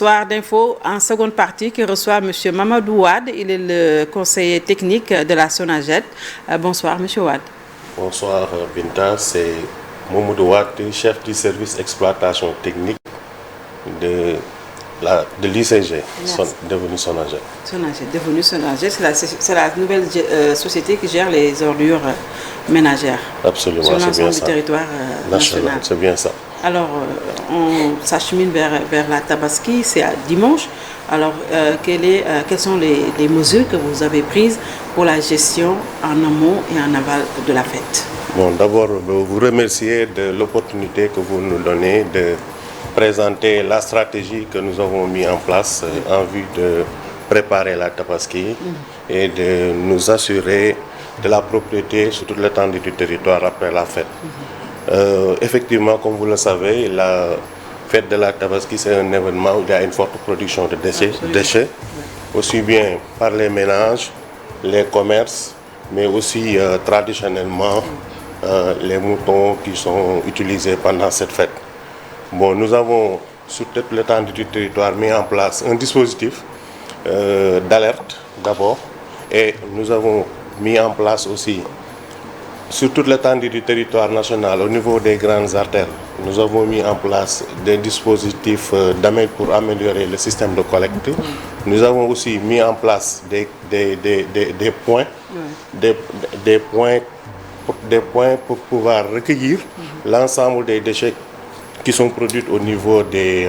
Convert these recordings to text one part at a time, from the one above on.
Soir d'Info en seconde partie qui reçoit M. Mamadou Wade. Il est le conseiller technique de la SONAGED. Bonsoir M. Wade. Bonsoir Binta, c'est Mamadou Wade, chef du service exploitation technique de l'ICG, devenu SONAGED. SONAGED, devenu SONAGED, c'est la nouvelle société qui gère les ordures ménagères. Absolument, sur c'est bien l'ensemble ça. du territoire national. C'est bien ça. Alors, on s'achemine vers la Tabaski, c'est à dimanche. Alors, quelles sont les mesures que vous avez prises pour la gestion en amont et en aval de la fête? Bon, d'abord, vous remercier de l'opportunité que vous nous donnez de présenter la stratégie que nous avons mis en place en vue de préparer la Tabaski et de nous assurer de la propriété sur toute l'étendue du territoire après la fête. Effectivement, comme vous le savez, la fête de la Tabaski, c'est un événement où il y a une forte production de déchets, aussi bien par les ménages, les commerces, mais aussi traditionnellement les moutons qui sont utilisés pendant cette fête. Bon, nous avons sur toute l'étendue du territoire mis en place un dispositif d'alerte d'abord, et nous avons mis en place aussi sur toute l'étendue du territoire national au niveau des grandes artères. Nous avons mis en place des dispositifs pour améliorer le système de collecte. Nous avons aussi mis en place des points, des points pour pouvoir recueillir l'ensemble des déchets qui sont produits au niveau des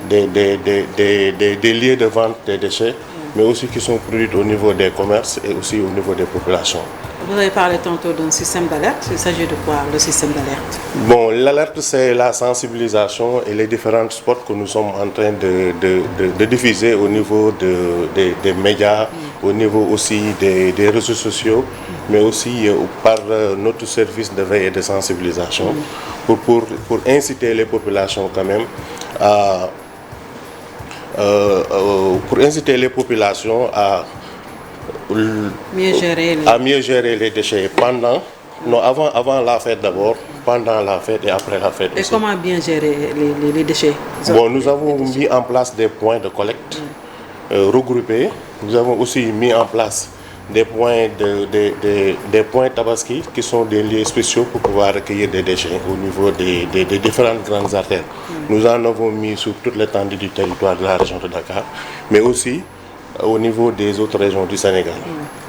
lieux de vente des déchets, mais aussi qui sont produits au niveau des commerces et aussi au niveau des populations. Vous avez parlé tantôt d'un système d'alerte. Il s'agit de quoi, le système d'alerte? Bon, l'alerte, c'est la sensibilisation et les différents spots que nous sommes en train de diffuser au niveau des médias, au niveau aussi des réseaux sociaux, mais aussi par notre service de veille et de sensibilisation, pour inciter les populations quand même à mieux gérer les déchets avant la fête d'abord, pendant la fête et après la fête aussi. Et comment bien gérer les déchets? Bon, nous avons mis en place des points de collecte regroupés. Nous avons aussi mis en place des points Tabaski qui sont des lieux spéciaux pour pouvoir recueillir des déchets au niveau des différentes grandes artères. Nous en avons mis sur toute l'étendue du territoire de la région de Dakar, mais aussi au niveau des autres régions du Sénégal.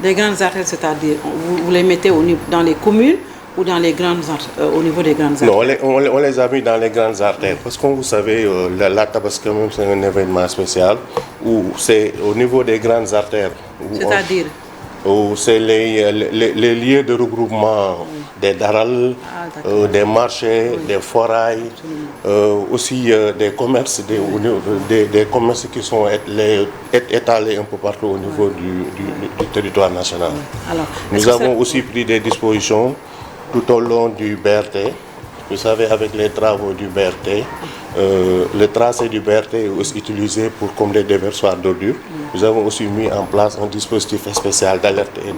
Les grandes artères, c'est-à-dire, vous les mettez dans les communes ou dans les grandes au niveau des grandes artères? Non, on les a mis dans les grandes artères parce que, comme vous savez, la Tabaski, c'est un événement spécial où c'est au niveau des grandes artères. C'est-à-dire c'est les lieux de regroupement des daral, des marchés, des forails, aussi des commerces, des commerces qui sont étalés un peu partout au niveau du territoire national. Alors, nous avons aussi pris des dispositions tout au long du BRT. Vous savez, avec les travaux du BRT, le tracé du BRT est aussi utilisé pour combler des déversoirs d'ordures. Nous avons aussi mis en place un dispositif spécial d'alerte et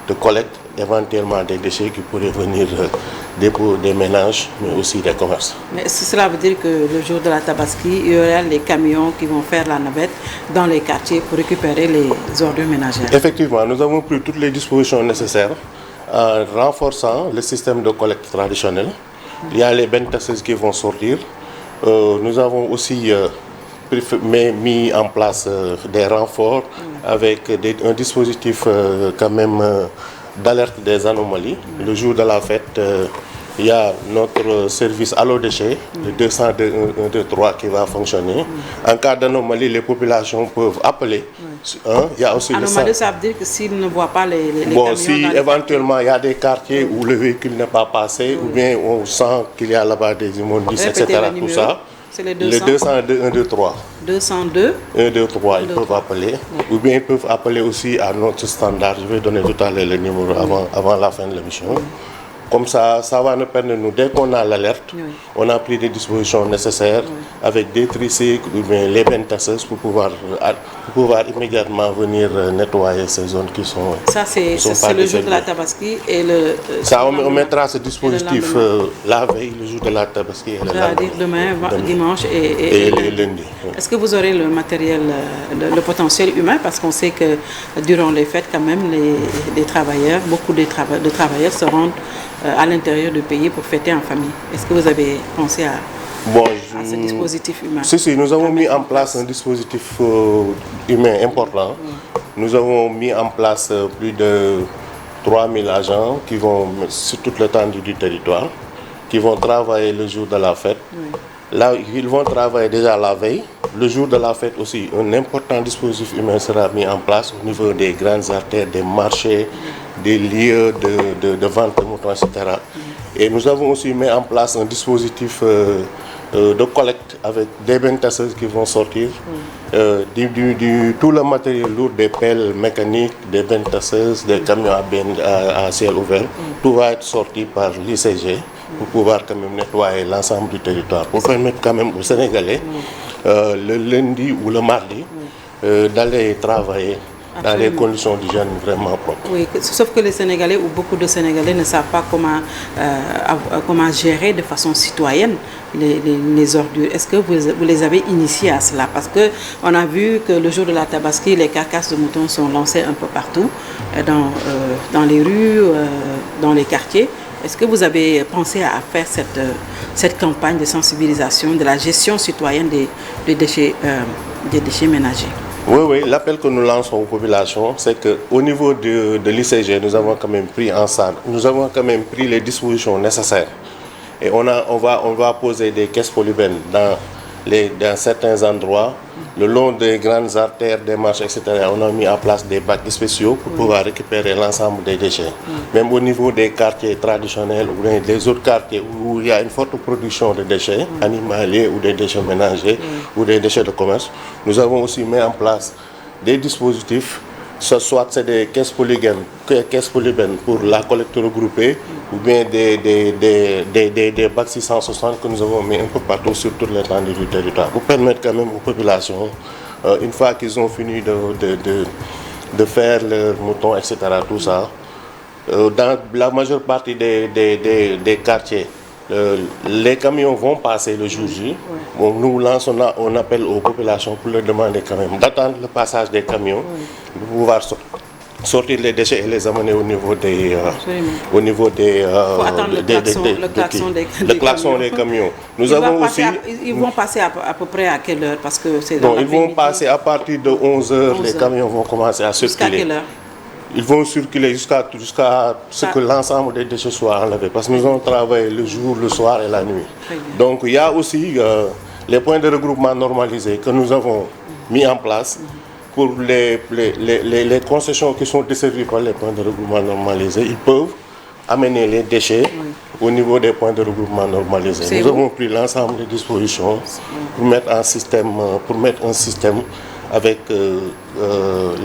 de collecte éventuellement des déchets qui pourraient venir des ménages, mais aussi des commerces. Mais cela veut dire que le jour de la Tabaski, il y aura les camions qui vont faire la navette dans les quartiers pour récupérer les ordures ménagères? Effectivement, nous avons pris toutes les dispositions nécessaires en renforçant le système de collecte traditionnel. Il y a les bennes-tasseuses qui vont sortir. Nous avons aussi mis en place des renforts avec un dispositif quand même d'alerte des anomalies. Le jour de la fête, il y a notre service Allo Déchets, le 202 123 qui va fonctionner. En cas d'anomalie, les populations peuvent appeler. Il y a aussi anomalie, ça veut dire que s'ils ne voient pas les bon, camions... si éventuellement il y a des quartiers où le véhicule n'est pas passé, ou bien on sent qu'il y a là-bas des immondices, etc. Tout ça. C'est le 202 123. 202 123, ils peuvent appeler. Ou bien ils peuvent appeler aussi à notre standard. Je vais donner tout à l'heure le numéro avant la fin de l'émission. Comme ça va nous permettre, dès qu'on a l'alerte, on a pris des dispositions nécessaires avec des tricycles ou bien les bennes tasseuses pour pouvoir immédiatement venir nettoyer ces zones qui sont. Ça, c'est le jour de la Tabaski et le. Ça, on mettra ce dispositif la veille, le jour de la Tabaski et le lendemain. C'est-à-dire demain, dimanche et lundi. Est-ce que vous aurez le matériel, le potentiel humain? Parce qu'on sait que durant les fêtes, quand même, les travailleurs, beaucoup de travailleurs se rendent à l'intérieur du pays pour fêter en famille. Est-ce que vous avez pensé à ce dispositif humain? Si, nous avons mis en place un dispositif humain important. Nous avons mis en place plus de 3000 agents qui vont, sur toute l'étendue du territoire, qui vont travailler le jour de la fête. Là, ils vont travailler déjà la veille. Le jour de la fête aussi, un important dispositif humain sera mis en place au niveau des grandes artères, des marchés, des lieux de vente de moutons, etc. Et nous avons aussi mis en place un dispositif de collecte avec des bennes tasseuses qui vont sortir. Tout le matériel lourd, des pelles mécaniques, des bennes tasseuses, des camions à ciel ouvert, tout va être sorti par l'ICG pour pouvoir quand même nettoyer l'ensemble du territoire, pour permettre quand même aux Sénégalais le lundi ou le mardi d'aller travailler dans les conditions d'hygiène vraiment propres. Oui, sauf que les Sénégalais ou beaucoup de Sénégalais ne savent pas comment gérer de façon citoyenne les ordures. Est-ce que vous les avez initiés à cela? Parce qu'on a vu que le jour de la Tabaski, les carcasses de moutons sont lancées un peu partout, dans les rues, dans les quartiers. Est-ce que vous avez pensé à faire cette campagne de sensibilisation de la gestion citoyenne des déchets ménagers? Oui, l'appel que nous lançons aux populations, c'est qu'au niveau de l'ICG, nous avons quand même pris les dispositions nécessaires. Et on va poser des caisses polybènes dans certains endroits, le long des grandes artères, des marches, etc. On a mis en place des bacs spéciaux pour pouvoir récupérer l'ensemble des déchets. Même au niveau des quartiers traditionnels ou des autres quartiers où il y a une forte production de déchets animaliers ou des déchets ménagers ou des déchets de commerce, nous avons aussi mis en place des dispositifs, soit c'est des caisses polybènes pour la collecte regroupée ou bien des bacs 660 que nous avons mis un peu partout sur toute l'étendue du territoire pour permettre quand même aux populations, une fois qu'ils ont fini de faire leurs moutons, etc., tout ça, dans la majeure partie des quartiers, les camions vont passer le jour J. Bon, nous lançons un appel aux populations pour leur demander quand même d'attendre le passage des camions pour pouvoir sortir les déchets et les amener au niveau des le klaxon des camions. Ils vont passer à peu près à quelle heure? Parce que c'est ils vont passer à partir de 11h, les camions vont commencer à circuler. Jusqu'à quelle heure? Ils vont circuler jusqu'à ce que l'ensemble des déchets soient enlevés. Parce que nous avons travaillé le jour, le soir et la nuit. Donc il y a aussi les points de regroupement normalisés que nous avons mis en place pour les concessions qui sont desservies par les points de regroupement normalisés. Ils peuvent amener les déchets au niveau des points de regroupement normalisés. Nous avons pris l'ensemble des dispositions pour mettre un système avec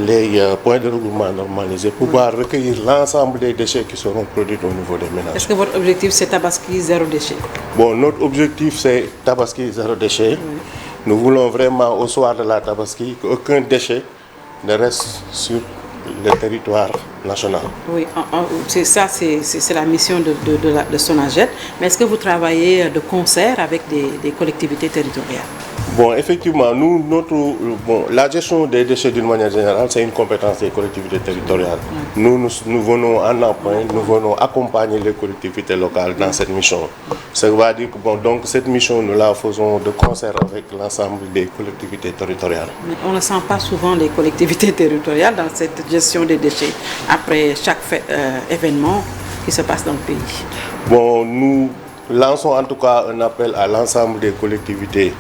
les points de regroupement normalisés pour pouvoir recueillir l'ensemble des déchets qui seront produits au niveau des ménages. Est-ce que votre objectif c'est Tabaski zéro déchet? Bon, notre objectif c'est Tabaski zéro déchet. Nous voulons vraiment au soir de la Tabaski qu'aucun déchet ne reste sur le territoire national. Oui, c'est ça, c'est la mission de Sonaged. Mais est-ce que vous travaillez de concert avec des collectivités territoriales? Bon, effectivement, la gestion des déchets d'une manière générale, c'est une compétence des collectivités territoriales. Nous venons en appoint, nous venons accompagner les collectivités locales dans cette mission. Ça veut dire que donc cette mission, nous la faisons de concert avec l'ensemble des collectivités territoriales. Mais on ne sent pas souvent les collectivités territoriales dans cette gestion des déchets après chaque événement qui se passe dans le pays. Bon, nous lançons en tout cas un appel à l'ensemble des collectivités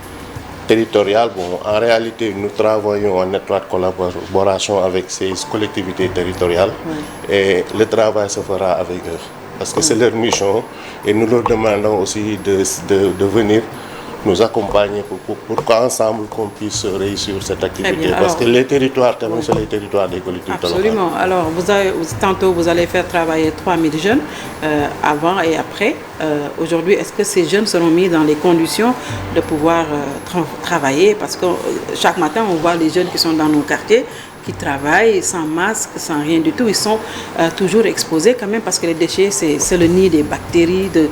territoriales. Bon, en réalité, nous travaillons en étroite collaboration avec ces collectivités territoriales et le travail se fera avec eux parce que c'est leur mission et nous leur demandons aussi de venir nous accompagner pour qu'ensemble qu'on puisse réussir cette activité. Bien. Parce alors, que les territoires, quand même, c'est les territoires des collectivités locales. Absolument. Alors, tantôt, vous allez faire travailler 3000 jeunes avant et après. Aujourd'hui, est-ce que ces jeunes seront mis dans les conditions de pouvoir travailler? Parce que chaque matin, on voit les jeunes qui sont dans nos quartiers, qui travaillent sans masque, sans rien du tout. Ils sont toujours exposés quand même parce que les déchets, c'est le nid des bactéries, de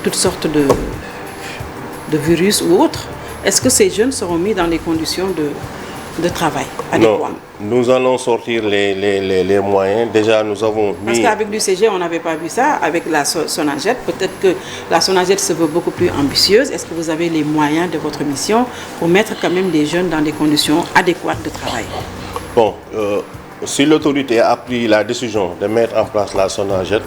toutes sortes de virus ou autres. Est-ce que ces jeunes seront mis dans les conditions de travail adéquates? Non, nous allons sortir les moyens. Déjà, nous avons mis... Parce qu'avec l'UCG, on n'avait pas vu ça. Avec la SONAGED, peut-être que la SONAGED se veut beaucoup plus ambitieuse. Est-ce que vous avez les moyens de votre mission pour mettre quand même des jeunes dans des conditions adéquates de travail? Bon, si l'autorité a pris la décision de mettre en place la SONAGED,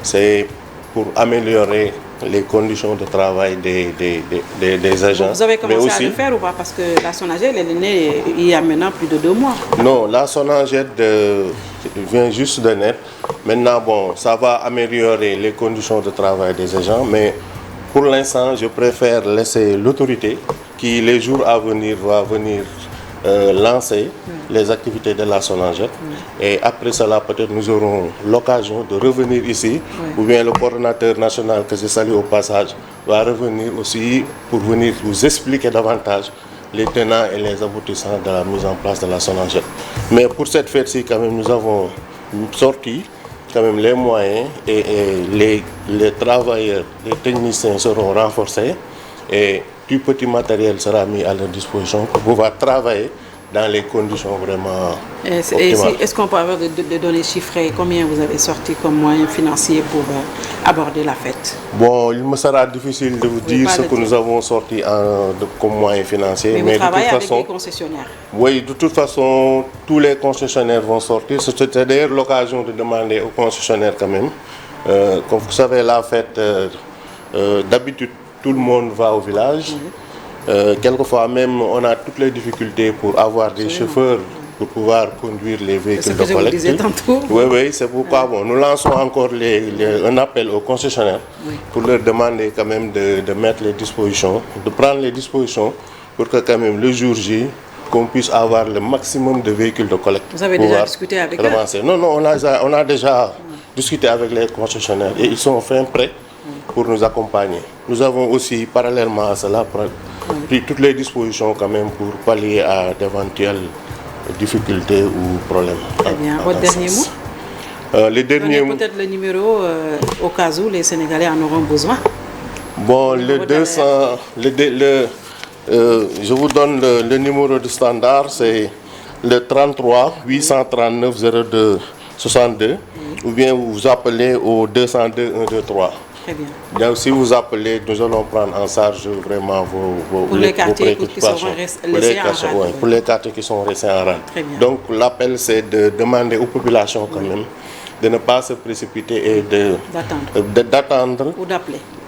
c'est pour améliorer les conditions de travail des agents. Vous avez commencé à le faire ou pas? Parce que la SONAGED, elle est née il y a maintenant plus de 2 mois. Non, la SONAGED vient juste de naître. Maintenant, bon, ça va améliorer les conditions de travail des agents, mais pour l'instant, je préfère laisser l'autorité qui, les jours à venir, va venir lancer les activités de la SONAGED. Et après cela, peut-être nous aurons l'occasion de revenir ici, ou bien le coordonnateur national que je salue au passage va revenir aussi pour venir vous expliquer davantage les tenants et les aboutissants de la mise en place de la SONAGED. Mais pour cette fête-ci, quand même, nous avons sorti quand même les moyens et les travailleurs, les techniciens seront renforcés et du petit matériel sera mis à leur disposition pour pouvoir travailler dans les conditions vraiment optimales. Est-ce qu'on peut avoir des données chiffrées? Combien vous avez sorti comme moyens financiers pour aborder la fête? Bon, il me sera difficile de vous dire ce que nous avons sorti comme moyens financiers. Mais vous travaillez avec les concessionnaires? Oui, de toute façon, tous les concessionnaires vont sortir. C'est d'ailleurs l'occasion de demander aux concessionnaires quand même. Comme vous savez, la fête, d'habitude, tout le monde va au village. Quelquefois même, on a toutes les difficultés pour avoir des chauffeurs pour pouvoir conduire les véhicules de collecte. C'est ce que je vous disais tantôt. Oui, c'est pourquoi bon, nous lançons encore un appel aux concessionnaires pour leur demander quand même de mettre les dispositions, de prendre les dispositions pour que quand même le jour J, qu'on puisse avoir le maximum de véhicules de collecte. Vous avez déjà discuté avec eux? Non, on a déjà discuté avec les concessionnaires et ils sont fin prêts pour nous accompagner. Nous avons aussi, parallèlement à cela, pris toutes les dispositions quand même pour pallier à d'éventuelles difficultés ou problèmes. Très bien. Votre dernier mot? Le dernier mot. Peut-être le numéro au cas où les Sénégalais en auront besoin. Bon, le 200, je vous donne le numéro de standard, c'est le 33 839 02 62, ou bien vous appelez au 202 123. Très bien. Donc, si vous appelez, nous allons prendre en charge vraiment vos les quartiers qui seront laissés en rade. Pour les quartiers qui sont restés en rade. Donc l'appel, c'est de demander aux populations quand même de ne pas se précipiter et d'attendre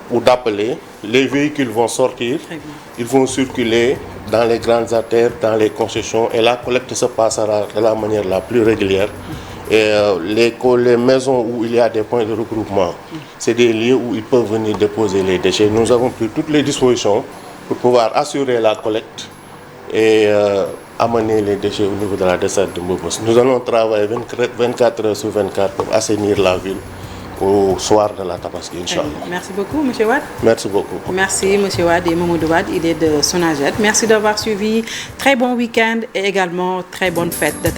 ou d'appeler. Les véhicules vont sortir, ils vont circuler dans les grandes artères, dans les concessions et la collecte se passera de la manière la plus régulière. Et les maisons où il y a des points de regroupement, c'est des lieux où ils peuvent venir déposer les déchets. Nous avons pris toutes les dispositions pour pouvoir assurer la collecte et amener les déchets au niveau de la desserte de Mbobos. Nous allons travailler 24 heures sur 24 pour assainir la ville au soir de la Tabaski, Inch'Allah. Merci beaucoup, M. Wade. Merci beaucoup. Merci, M. Wade et Mamadou Wade, il est de SONAGED. Merci d'avoir suivi. Très bon week-end et également très bonne fête de